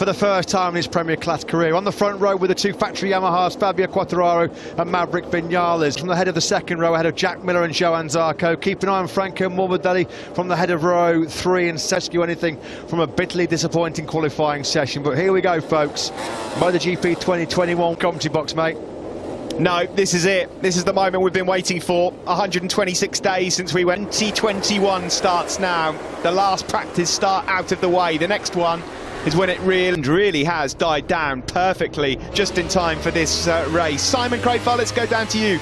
the first time in his Premier Class career. On the front row with the two factory Yamahas, Fabio Quartararo and Maverick Vinales. From the head of the second row, ahead of Jack Miller and Johann Zarco. Keep an eye on Franco Morbidelli from the head of row 3 and rescue anything from a bitterly disappointing qualifying session. But here we go, folks. MotoGP 2021 commentary box, mate. No, this is it. This is the moment we've been waiting for. 126 days since we went. 2021 starts now. The last practice start out of the way. The next one is when it really has died down perfectly, just in time for this race. Simon Crayford, let's go down to you.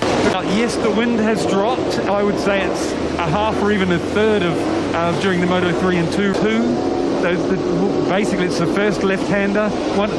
Yes, the wind has dropped. I would say it's a half or even a third of during the Moto 3 and 2. Basically, it's the first left-hander,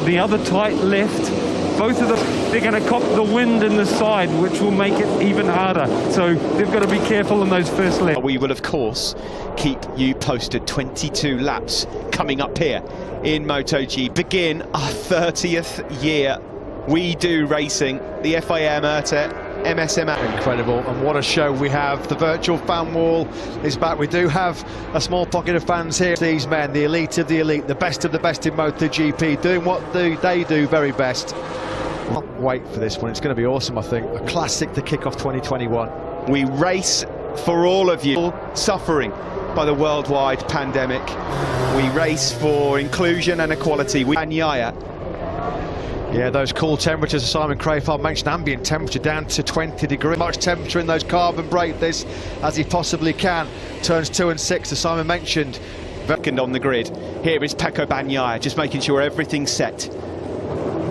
the other tight left. Both of them, they're going to cop the wind in the side, which will make it even harder. So they've got to be careful in those first laps. We will, of course, keep you posted. 22 laps coming up here in MotoGP. Begin our 30th year. We do racing, the FIA MOTO, MSM. Incredible, and what a show we have. The virtual fan wall is back. We do have a small pocket of fans here. These men, the elite of the elite, the best of the best in MotoGP, doing what they do very best. Can't wait for this one. It's going to be awesome, I think. A classic to kick off 2021. We race for all of you suffering by the worldwide pandemic. We race for inclusion and equality. Yeah, those cool temperatures, as Simon Crayford mentioned, ambient temperature down to 20 degrees. Much temperature in those carbon brake this as he possibly can. Turns 2 and 6, as Simon mentioned. Second on the grid. Here is Pecco Bagnaia, just making sure everything's set.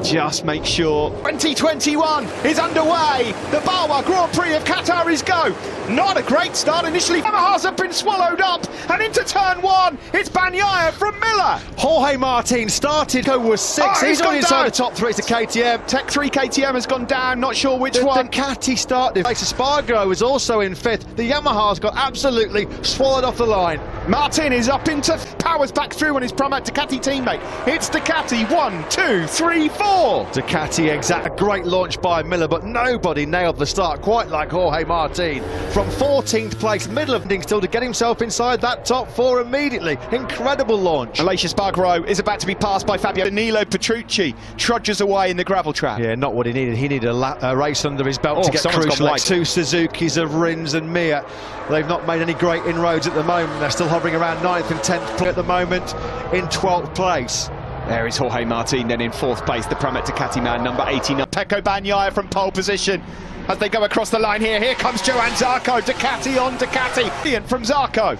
Just make sure 2021 is underway. The Bawa Grand Prix of Qatar is go. Not a great start initially. Yamahas have been swallowed up, and into turn 1 it's Bagnaia from Miller. Jorge Martin started, was 6. He's on inside the top 3 to KTM. Tech 3 KTM has gone down, not sure which one. Ducati started. Spargo is also in 5th. The Yamahas got absolutely swallowed off the line. Martin is up into powers back through on his Pramac Ducati teammate. It's Ducati 1, 2, 3, 4. Ducati a great launch by Miller, but nobody nailed the start quite like Jorge Martin. From 14th place, middle of the still to get himself inside that top 4 immediately. Incredible launch. Aleix Espargaro is about to be passed by Fabio. Danilo Petrucci trudges away in the gravel trap. Yeah, not what he needed. He needed a race under his belt to get crucial. Two Suzukis of Rins and Mir. They've not made any great inroads at the moment. They're still hovering around 9th and 10th at the moment, in 12th place. There is Jorge Martin then in 4th place, the Pramac Ducati man, number 89. Pecco Bagnaia from pole position as they go across the line here. Here comes Johann Zarco, Ducati on Ducati. Ian from Zarco.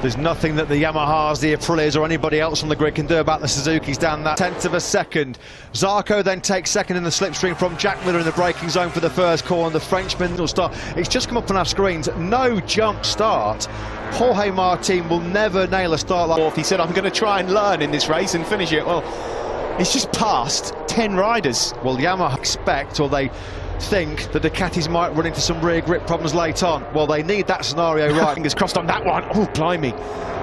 There's nothing that the Yamahas, the Aprilias or anybody else on the grid can do about the Suzukis down that 10th of a second. Zarco then takes second in the slipstream from Jack Miller in the braking zone for the first corner. The Frenchman will start. It's just come up on our screens. No jump start. Jorge Martin will never nail a start like. He said, I'm going to try and learn in this race and finish it. Well, he's just passed 10 riders. Well, Yamaha expect, or they think, that Ducatis might run into some rear grip problems late on. Well, they need that scenario right. Fingers crossed on that one. Oh, blimey.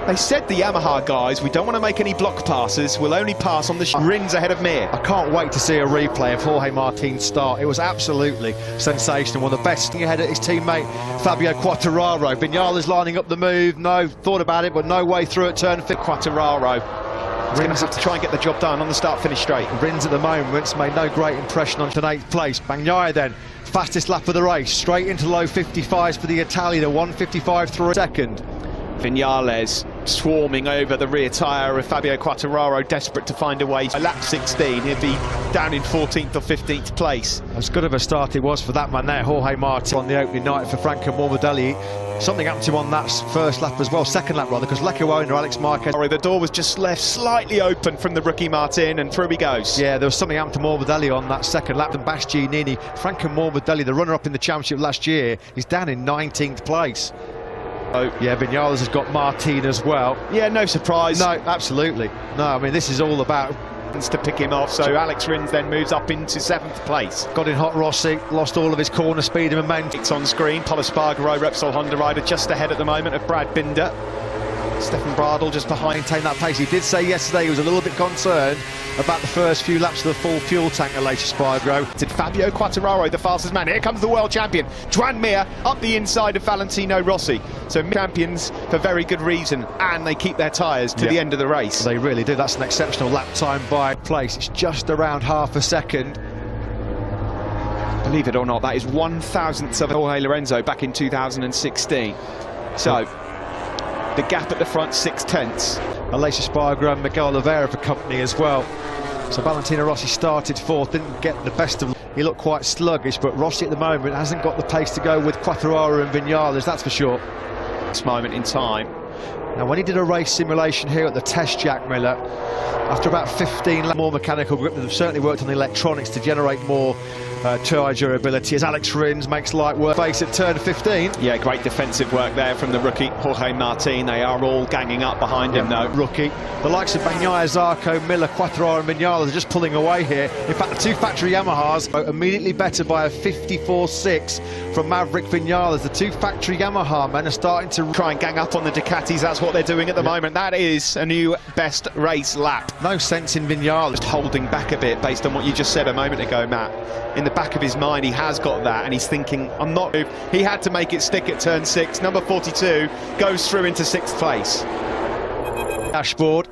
They said, the Yamaha guys, we don't want to make any block passes. We'll only pass on the Rins ahead of Mir. I can't wait to see a replay of Jorge Martin's start. It was absolutely sensational. One of the best ahead of his teammate, Fabio Quartararo. Vinales lining up the move. No, thought about it, but no way through at turn 5. Quartararo. He's going to have to try and get the job done on the start-finish straight. Rins at the moment made no great impression on 8th place. Bagnaia then, fastest lap of the race, straight into low 55s for the Italian, a 1:55.3 second. Vinales swarming over the rear tyre of Fabio Quartararo, desperate to find a way. By lap 16, he'll be down in 14th or 15th place. As good of a start it was for that man there, Jorge Martin, on the opening night for Franco Morbidelli. Something happened to him on that first lap as well, second lap rather, because Lecco owner Alex Marquez. The door was just left slightly open from the rookie Martin, and through he goes. Yeah, there was something happened to Morbidelli on that second lap. And Bastianini, Franco Morbidelli, the runner-up in the championship last year, is down in 19th place. Oh, yeah, Vinales has got Martin as well. Yeah, no surprise. No, absolutely. No, I mean, this is all about to pick him off, so Alex Rins then moves up into 7th place. Got in hot Rossi, lost all of his corner speed and momentum. It's on screen, Pol Espargaro, Repsol Honda rider, just ahead at the moment of Brad Binder. Stefan Bradl just behind. Maintain that pace. He did say yesterday he was a little bit concerned about the first few laps of the full fuel tank at Later Spargo. Did Fabio Quartararo, the fastest man. Here comes the world champion, Joan Mir, up the inside of Valentino Rossi. So champions for very good reason, and they keep their tyres to the end of the race. They really do. That's an exceptional lap time by place. It's just around half a second. Believe it or not, that is 1,000th of Jorge Lorenzo back in 2016. So the gap at the front, 6/10. Aleix Espargaro and Miguel Oliveira for company as well. So Valentino Rossi started fourth, didn't get the best of. He looked quite sluggish, but Rossi at the moment hasn't got the pace to go with Quartararo and Vinales, that's for sure. This moment in time. Now, when he did a race simulation here at the test, Jack Miller, after about 15 more mechanical grip, they've certainly worked on the electronics to generate more tyre durability, as Alex Rins makes light work face at turn 15. Yeah, great defensive work there from the rookie Jorge Martin. They are all ganging up behind him though. Rookie. The likes of Bagnaia, Zarco, Miller, Quartararo and Vinales are just pulling away here. In fact, the two factory Yamahas are immediately better by a 54.6 from Maverick Vinales. The two factory Yamaha men are starting to try and gang up on the Ducatis. That's what they're doing at the moment. That is a new best race lap. No sense in Vinales. Just holding back a bit based on what you just said a moment ago, Matt. In the back of his mind, he has got that, and he's thinking, I'm not. He had to make it stick at turn 6. Number 42 goes through into 6th place. Dashboard.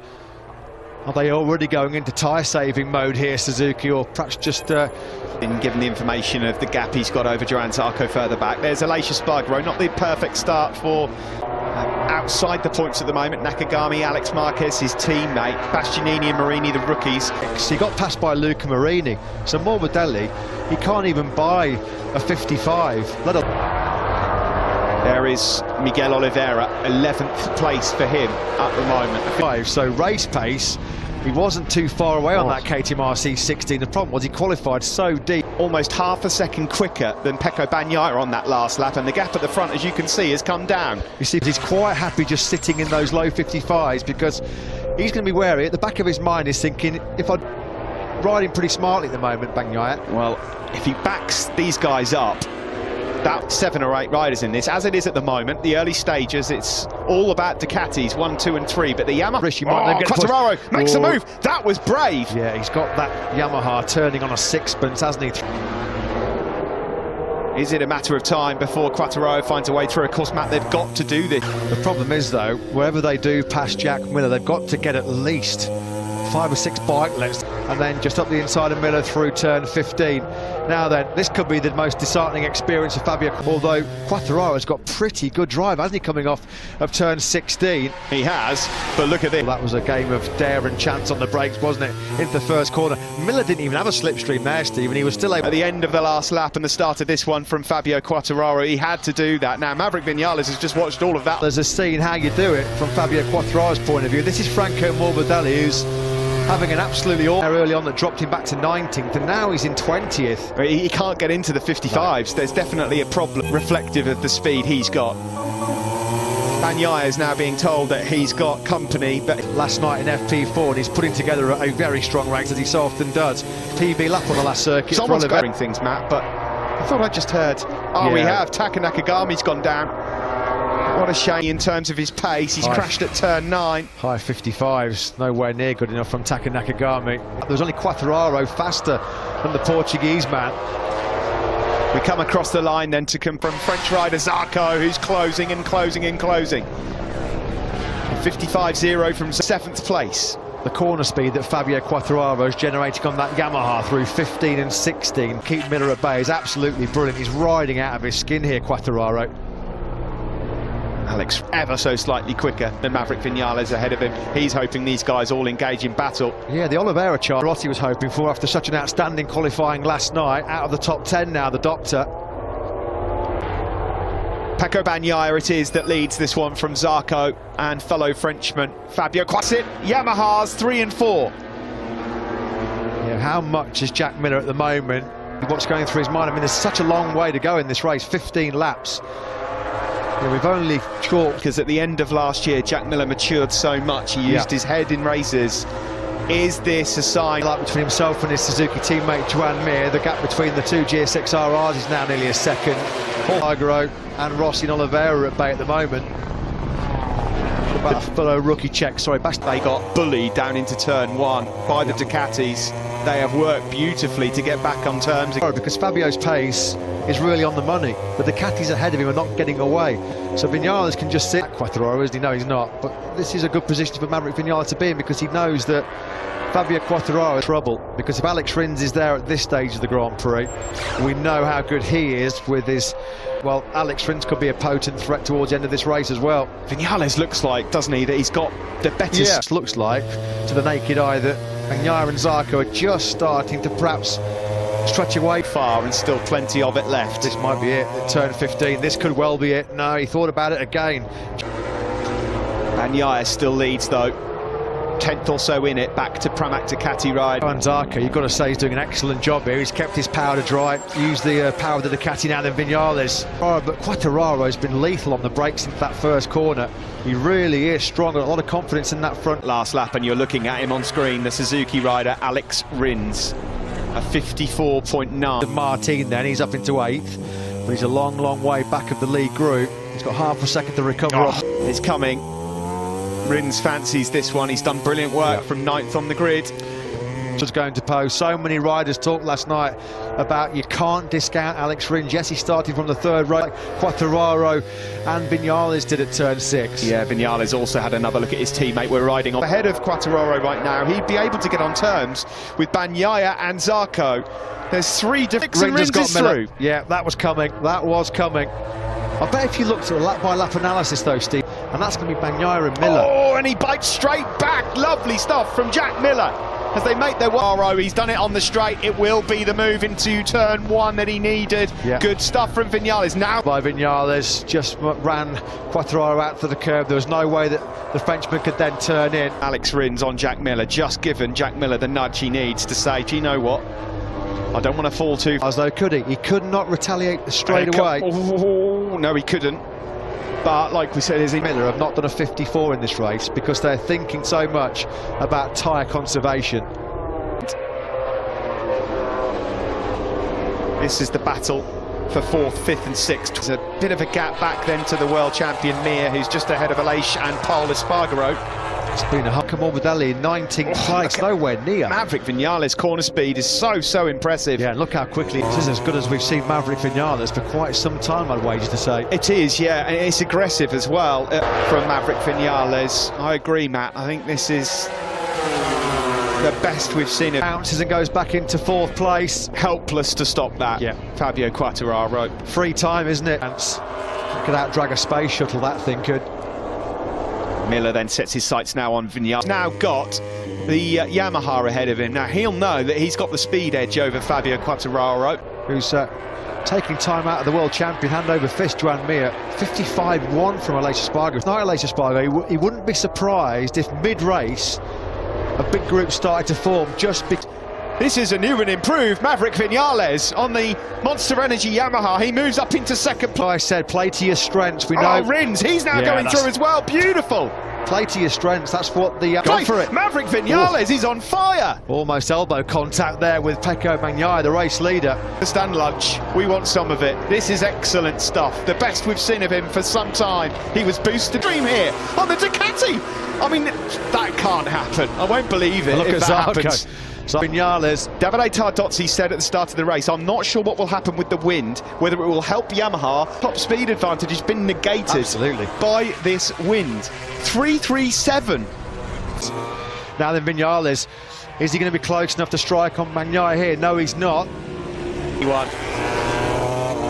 Are they already going into tyre-saving mode here, Suzuki, or perhaps just... Been given the information of the gap he's got over Joan Zarco further back. There's Aleix Espargaro, not the perfect start for outside the points at the moment. Nakagami, Alex Marquez, his teammate, Bastianini and Marini, the rookies. He got passed by Luca Marini, so Morbidelli, he can't even buy a 55, let alone... There is Miguel Oliveira, 11th place for him at the moment. So race pace, he wasn't too far away on that KTM RC16. The problem was he qualified so deep. Almost half a second quicker than Pecco Bagnaia on that last lap, and the gap at the front, as you can see, has come down. You see, he's quite happy just sitting in those low 55s because he's going to be wary. At the back of his mind is thinking, if I'm riding pretty smartly at the moment, Bagnaia. Well, if he backs these guys up, that 7 or 8 riders in this, as it is at the moment, the early stages, it's all about Ducatis, 1, 2 and 3, but the Yamaha... Quartararo makes a move, that was brave! Yeah, he's got that Yamaha turning on a sixpence, hasn't he? Is it a matter of time before Quartararo finds a way through? Of course, Matt, they've got to do this. The problem is, though, wherever they do pass Jack Miller, they've got to get at least 5 or 6 bike lengths, and then just up the inside of Miller through turn 15. Now then, this could be the most disheartening experience of Fabio, although Quartararo's got pretty good drive, hasn't he, coming off of turn 16? He has, but look at this. Well, that was a game of dare and chance on the brakes, wasn't it, into the first corner. Miller didn't even have a slipstream there, Steve, and he was still able... At the end of the last lap and the start of this one from Fabio Quartararo, he had to do that. Now, Maverick Vinales has just watched all of that. There's a scene how you do it from Fabio Quartararo's point of view. This is Franco Morbidelli, who's having an absolutely awful early on that dropped him back to 19th, and now he's in 20th. He can't get into the 55s. No. There's definitely a problem reflective of the speed he's got. Bagnaia is now being told that he's got company, but last night in FP4, and he's putting together a very strong race, as he so often does. PB lap on the last circuit. Someone's going things, Matt, but I thought I just heard. We have. Taka Nakagami's gone down. What a shame in terms of his pace. He's crashed at turn 9. High 55s, nowhere near good enough from Taka Nakagami. There was only Quartararo faster than the Portuguese man. We come across the line then to come from French rider Zarco, who's closing and closing and closing. 55.0 from 7th place. The corner speed that Fabio Quartararo is generating on that Yamaha through 15 and 16, keep Miller at bay, is absolutely brilliant. He's riding out of his skin here, Quartararo. Alex ever so slightly quicker than Maverick Vinales ahead of him. He's hoping these guys all engage in battle. Yeah, the Oliveira chart Rossi was hoping for after such an outstanding qualifying last night. Out of the top 10 now, the doctor. Pecco Bagnaia it is that leads this one from Zarco and fellow Frenchman Fabio Quartararo. Yamahas 3 and 4. Yeah, how much is Jack Miller at the moment? What's going through his mind? I mean, there's such a long way to go in this race, 15 laps. Yeah, we've only chalked... Because at the end of last year, Jack Miller matured so much, he used his head in races. Is this a sign? Like between himself and his Suzuki teammate Joan Mir, the gap between the two GSX-RRs is now nearly a second. Espargaro and Rossi and Oliveira are at bay at the moment. about a fellow rookie check. Sorry, They got bullied down into turn one by the Ducatis. They have worked beautifully to get back on terms. Because Fabio's pace is really on the money. The Ducatis ahead of him are not getting away. So Vinales can just sit. Quartararo, isn't he? No, he's not. But this is a good position for Maverick Vinales to be in, because he knows that Fabio Quartararo is trouble. Because if Alex Rins is there at this stage of the Grand Prix, we know how good he is with his... Well, Alex Rins could be a potent threat towards the end of this race as well. Vinales looks like, doesn't he, that he's got the better... Yeah, it looks like, to the naked eye, that Bagnaia and Zarco are just starting to perhaps stretch away far, and still plenty of it left. This might be it, at turn 15. This could well be it. No, he thought about it again. Bagnaia still leads, though. 10th or so in it, back to Pramac Ducati ride. And Zarco, you've got to say, he's doing an excellent job here. He's kept his powder dry, used the power of the Ducati now than Vinales. But Quartararo has been lethal on the brakes into that first corner. He really is strong, got a lot of confidence in that front. Last lap, and you're looking at him on screen, the Suzuki rider Alex Rins, a 54.9. Martin then, he's up into 8th, but he's a long, long way back of the lead group. He's got half a second to recover. It's coming. Rins fancies this one. He's done brilliant work from 9th on the grid. Just going to post. So many riders talked last night about you can't discount Alex Rins. Yes, he started from the third row, like Quartararo and Vinales did at turn 6. Yeah, Vinales also had another look at his teammate. We're riding on ahead of Quartararo right now. He'd be able to get on terms with Bagnaia and Zarco. There's 3 different... Rins got through. Yeah, that was coming. That was coming. I bet if you looked at a lap-by-lap analysis, though, Steve, and that's going to be Bagnaia and Miller. Oh, and he bites straight back. Lovely stuff from Jack Miller. As they make their way, he's done it on the straight. It will be the move into turn 1 that he needed. Yeah. Good stuff from Vinales. Now by Vinales, just ran Quartararo out to the curb. There was no way that the Frenchman could then turn in. Alex Rins on Jack Miller, just given Jack Miller the nudge he needs to say, do you know what? I don't want to fall too far. As though could he? He could not retaliate straight away. Oh, no, he couldn't. But like we said, Miller have not done a 54 in this race because they're thinking so much about tyre conservation. This is the battle for 4th, 5th and 6th. There's a bit of a gap back then to the world champion Mir, who's just ahead of Aleix and Paul Espargaro. It's been a Morbidelli in 19th place, nowhere near. Maverick Vinales' corner speed is so impressive. Yeah, and look how quickly it is, as good as we've seen Maverick Vinales for quite some time, I'd wager to say. It is, yeah, and it's aggressive as well from Maverick Vinales. I agree, Matt. I think this is the best we've seen. Bounces and goes back into 4th place. Helpless to stop that. Yeah. Fabio Quartararo. Free time, isn't it? Could out-drag a space shuttle, that thing could. Miller then sets his sights now on Vinales. Now got the Yamaha ahead of him. Now he'll know that he's got the speed edge over Fabio Quartararo, who's taking time out of the world champion, hand over fist, Joan Mir. 55-1 from Aleix Espargaro. It's not Aleix Espargaro. He wouldn't be surprised if mid-race a big group started to form just because. This is a new and improved Maverick Vinales on the Monster Energy Yamaha. He moves up into 2nd place. I said, play to your strengths. We know. Oh, Rins, he's now going through as well. Beautiful. Play to your strengths. That's what the... Go for it. Maverick Vinales is on fire. Almost elbow contact there with Pecco Bagnaia, the race leader. Stand lunch. We want some of it. This is excellent stuff. The best we've seen of him for some time. He was boosted. Dream here on the Ducati. I mean, that can't happen. I won't believe it if that happens. So Vinales. Davide Tardozzi said at the start of the race, I'm not sure what will happen with the wind, whether it will help Yamaha. Top speed advantage has been negated by this wind. 337. Now then, Vinales, is he going to be close enough to strike on Bagnaia here? No, he's not. He won.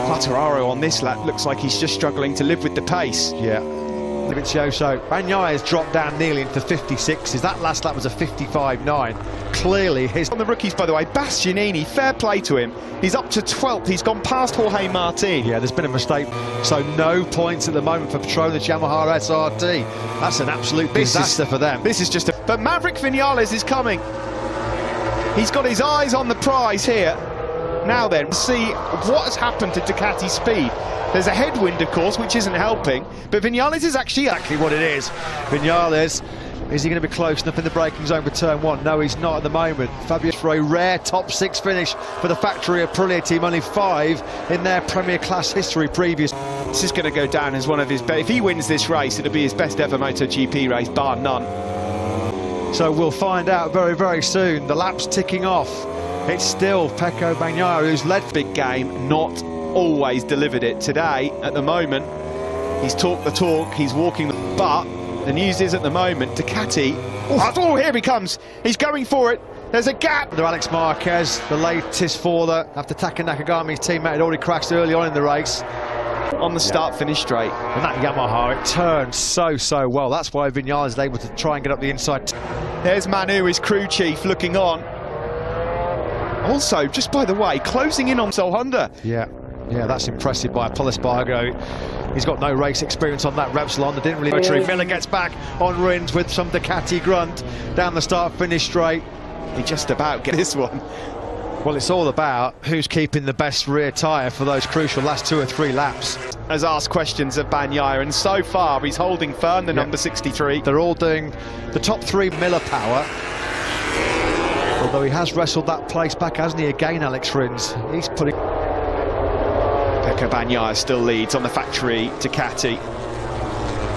Quartararo on this lap looks like he's just struggling to live with the pace. Yeah. So Bagnaia has dropped down nearly into 56s. That last lap was a 55.9. Clearly his... On the rookies, by the way, Bastianini, fair play to him. He's up to 12th. He's gone past Jorge Martin. Yeah, there's been a mistake. So no points at the moment for Petronas Yamaha SRT. That's an absolute disaster for them. This is just a... But Maverick Vinales is coming. He's got his eyes on the prize here. Now then, see what has happened to Ducati speed. There's a headwind, of course, which isn't helping, but Vinales is actually... Exactly what it is. Vinales Is he going to be close enough in the braking zone for turn one? No, he's not at the moment. Fabio for a rare top 6 finish for the factory Aprilia team, only 5 in their Premier Class history previous. This is going to go down as one of his best. If he wins this race, it'll be his best ever MotoGP race, bar none. So we'll find out very, very soon. The lap's ticking off. It's still Pecco Bagnaia who's led. Big game, not always delivered it. Today, at the moment, he's talked the talk, he's walking the... But the news is at the moment, Ducati... Oh, here he comes. He's going for it. There's a gap. Under Alex Marquez, the latest faller after Taka Nakagami's teammate had already crashed early on in the race. On the start-finish straight. And that Yamaha, it turns so well. That's why Viñales is able to try and get up the inside. There's Manu, his crew chief, looking on. Also, just by the way, closing in on Sol Honda. Yeah, that's impressive by Apollo Spargo. He's got no race experience on that Repsol Honda, didn't really... Miller gets back on Rins with some Ducati grunt down the start-finish straight. He just about get this one. Well, it's all about who's keeping the best rear tyre for those crucial last 2 or 3 laps. Has asked questions of Bagnaia, and so far he's holding firm, the number 63. They're all doing the top 3 Miller power. Although he has wrestled that place back, hasn't he, again, Alex Rins? He's putting... Pecco Bagnaia still leads on the factory Ducati.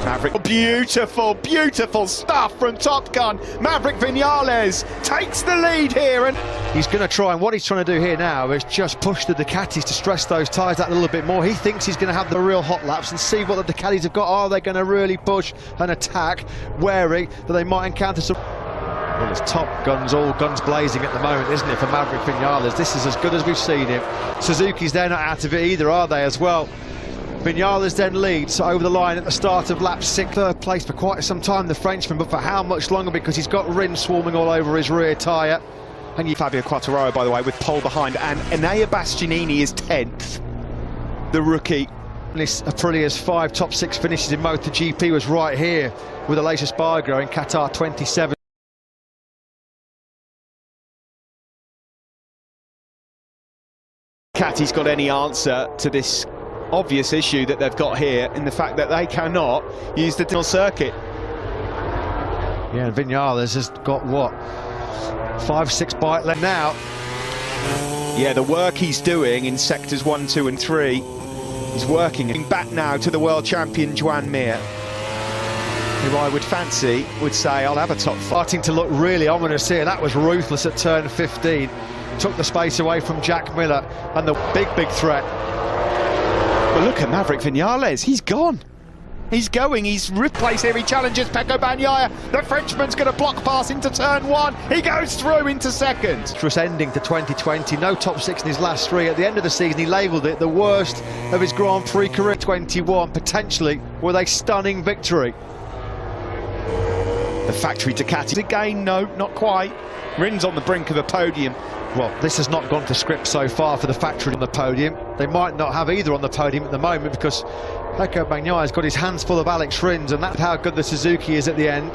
Maverick, beautiful stuff from Top Gun. Maverick Viñales takes the lead here, and he's going to try, and what he's trying to do here now is just push the Ducatis to stress those tyres out a little bit more. He thinks he's going to have the real hot laps and see what the Ducatis have got. Are they going to really push and attack, wary that they might encounter some... Well, it's Top Guns, all guns blazing at the moment, isn't it, for Maverick Viñales? This is as good as we've seen him. Suzuki's, they're not out of it either, are they, as well? Viñales then leads over the line at the start of lap 6. Third place for quite some time, the Frenchman, but for how much longer? Because he's got Rins swarming all over his rear tyre. And Fabio Quartararo, by the way, with pole behind, and Enea Bastianini is 10th, the rookie. Aprilia's 5 top 6 finishes in MotoGP was right here with Aleix Espargaro in Qatar 27. Ducati's got any answer to this obvious issue that they've got here in the fact that they cannot use the circuit. Yeah, and Viñales has got what, 5-6 bike left now. Yeah, the work he's doing in sectors 1, 2 and 3 is working. Back now to the world champion Joan Mir, who I would fancy would say I'll have a top 5. Starting to look really ominous here. That was ruthless at turn 15. Took the space away from Jack Miller, and the big threat. But look at Maverick Viñales, he's gone. He's going, he's replaced here, he challenges Pecco Bagnaia. The Frenchman's going to block pass into turn 1. He goes through into second. Just ending to 2020, no top 6 in his last 3. At the end of the season, he labelled it the worst of his Grand Prix career. 21, potentially with a stunning victory. The factory Ducati again, no, not quite. Rins on the brink of a podium. Well, this has not gone to script so far for the factory on the podium. They might not have either on the podium at the moment because Pecco Bagnaia has got his hands full of Alex Rins, and that's how good the Suzuki is at the end.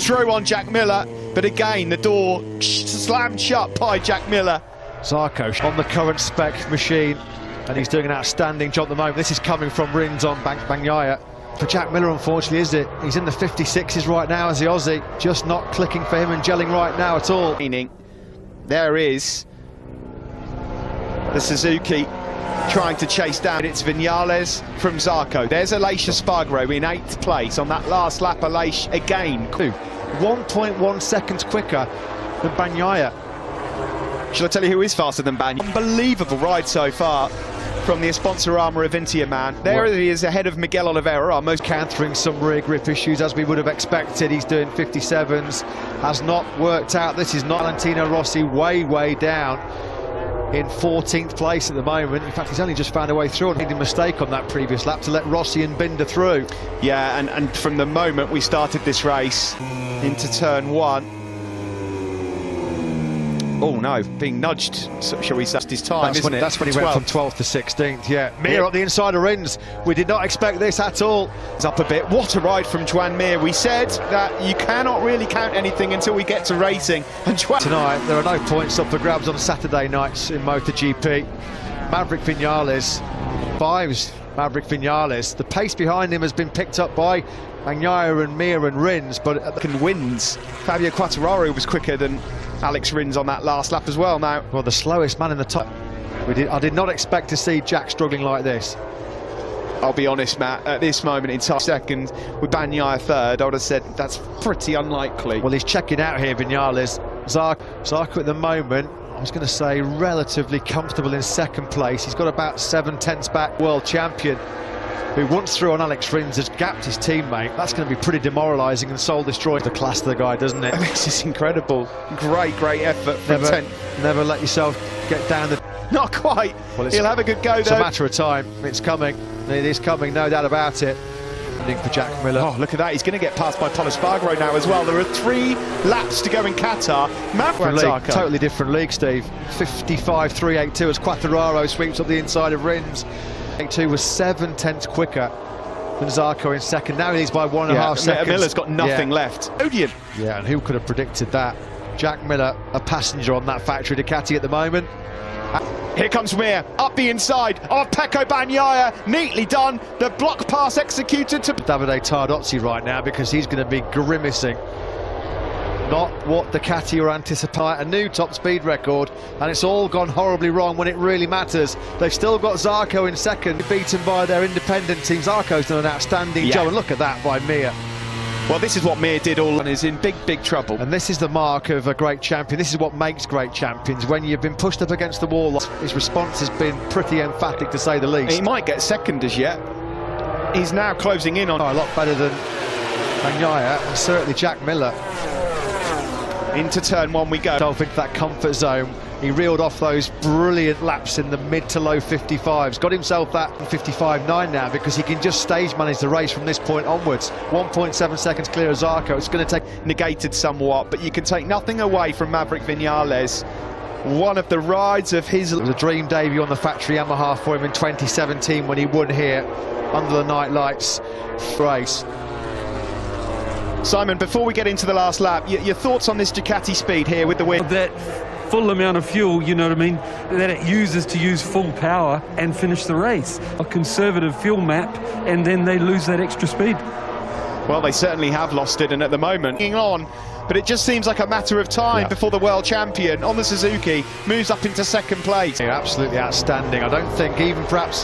Throw on Jack Miller, but again the door slammed shut by Jack Miller. Zarco on the current spec machine, and he's doing an outstanding job at the moment. This is coming from Rins on Bagnaia. For Jack Miller, unfortunately, is it? He's in the 56s right now as the Aussie, just not clicking for him and gelling right now at all. There is the Suzuki trying to chase down. It's Viñales from Zarco. There's Aleix Espargaro in 8th place on that last lap. Aleix again. 1.1 seconds quicker than Bagnaia. Shall I tell you who is faster than Bagnaia? Unbelievable ride so far from the Sponsorama Avintia man. There he is ahead of Miguel Oliveira, our most countering some rear grip issues as we would have expected. He's doing 57s, has not worked out. This is not Valentino Rossi, way down in 14th place at the moment. In fact, he's only just found a way through and made a mistake on that previous lap to let Rossi and Binder through. Yeah, and from the moment we started this race into turn 1, oh no, being nudged, shall we say, his time. That's when he went from 12th to 16th, yeah. Mir on the inside of Rins. We did not expect this at all. It's up a bit. What a ride from Joan Mir. We said that you cannot really count anything until we get to racing. And tonight, there are no points up for grabs on Saturday nights in MotoGP. Maverick Viñales, 5s Maverick Vinales. The pace behind him has been picked up by Bagnaia and Mir and Rins, but wins. Fabio Quartararo was quicker than Alex Rins on that last lap as well. Now, well, the slowest man in the top. I did not expect to see Jack struggling like this. I'll be honest, Matt, at this moment in time, second, with Bagnaia third, I would have said that's pretty unlikely. Well, he's checking out here, Vinales. Zarco at the moment, I was going to say relatively comfortable in second place. He's got about 7/10 back. World champion, who once through on Alex Rins has gapped his teammate. That's going to be pretty demoralising and soul-destroying the class of the guy, doesn't it? This is incredible. Great effort from Never let yourself get down the... Not quite. Well, he'll have a good go, though. It's a matter of time. It's coming. It is coming, no doubt about it. For Jack Miller. Oh, look at that. He's going to get past by Pol Espargaro now as well. There are 3 laps to go in Qatar. Totally different league, Steve. 55.382 as Quartararo sweeps up the inside of Rins. 82 was 7/10 quicker than Zarco in second. Now he's by 1.5 seconds. Miller's got nothing left. Odian. Yeah, and who could have predicted that? Jack Miller, a passenger on that factory Ducati at the moment. Here comes Mir, up the inside of Pecco Bagnaia, neatly done, the block pass executed to Davide Tardozzi right now, because he's going to be grimacing. Not what Ducati are anticipating, a new top speed record, and it's all gone horribly wrong when it really matters. They've still got Zarco in second, beaten by their independent team. Zarco's done an outstanding job, and look at that by Mir. Well, this is what Mir did all and is in big trouble. And this is the mark of a great champion. This is what makes great champions. When you've been pushed up against the wall, his response has been pretty emphatic, to say the least. He might get second as yet. He's now closing in on... a lot better than Bagnaia, and certainly Jack Miller. Into turn 1 we go. Into that comfort zone. He reeled off those brilliant laps in the mid to low 55s. Got himself that 55.9 now, because he can just stage manage the race from this point onwards. 1.7 seconds clear of Zarco. It's going to take... negated somewhat, but you can take nothing away from Maverick Vinales. One of the rides of his... It was a dream debut on the factory Yamaha for him in 2017 when he won here under the night lights race. Simon, before we get into the last lap, your thoughts on this Ducati speed here with the win? That full amount of fuel, you know what I mean, that it uses to use full power and finish the race. A conservative fuel map, and then they lose that extra speed. Well, they certainly have lost it, and at the moment, hanging on, but it just seems like a matter of time before the world champion on the Suzuki moves up into second place. They're absolutely outstanding. I don't think even perhaps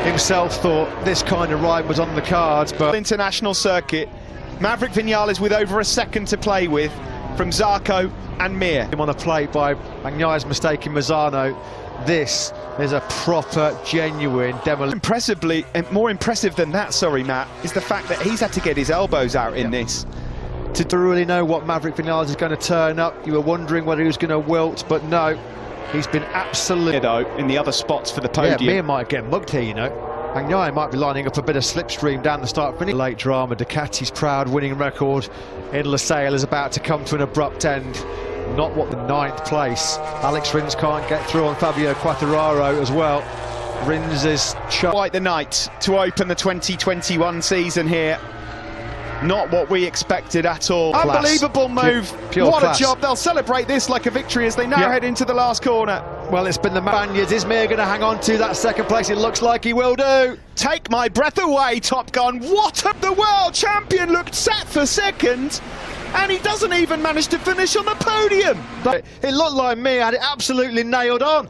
himself thought this kind of ride was on the cards, but... International circuit, Maverick Vinales with over a second to play with from Zarco and Mir. Him on a plate by Bagnaia's mistake in Mazzano. This is a proper, genuine demolition. Impressively, more impressive than that, sorry Matt, is the fact that he's had to get his elbows out in this. To really know what Maverick Vinales is going to turn up, you were wondering whether he was going to wilt, but no, he's been absolutely... In the other spots for the podium. Yeah, Mir might get mugged here, you know. Bagnaia might be lining up a bit of slipstream down the start finish. Late drama, Ducati's proud winning record in Losail is about to come to an abrupt end. Not what the 9th place. Alex Rins can't get through on Fabio Quartararo as well. Rins is quite the night to open the 2021 season here. Not what we expected at all. Class. Unbelievable move. Pure what class. A job. They'll celebrate this like a victory as they now head into the last corner. Well, it's been the Spaniards. Is Mir going to hang on to that second place? It looks like he will do. Take my breath away, Top Gun. What the world champion looked set for second, and he doesn't even manage to finish on the podium. But it looked like Mir had it absolutely nailed on.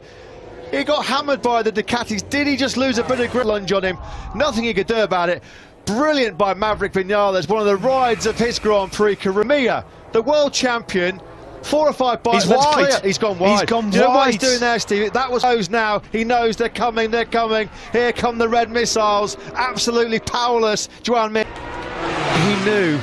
He got hammered by the Ducatis. Did he just lose a bit of grip lunge on him? Nothing he could do about it. Brilliant by Maverick Vinales, one of the rides of his Grand Prix career. Mir, the world champion, 4 or 5 bites. He's wide. Clear. He's gone wide. He's gone Do you know what wide. he's doing there, Steve? That was knows now. He knows they're coming. They're coming. Here come the red missiles. Absolutely powerless. Joan Mir. He knew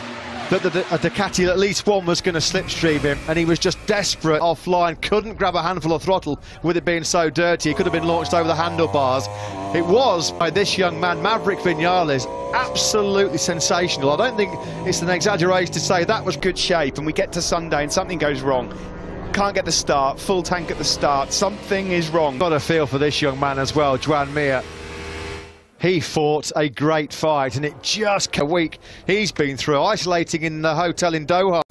that a Ducati, at least one, was going to slipstream him, and he was just desperate offline. Couldn't grab a handful of throttle with it being so dirty. He could have been launched over the handlebars. It was by this young man, Maverick Vinales, absolutely sensational. I don't think it's an exaggeration to say that was good shape, and we get to Sunday and something goes wrong. Can't get the start, full tank at the start, something is wrong. Got a feel for this young man as well, Joan Mir. He fought a great fight, and it just a week he's been through, isolating in the hotel in Doha.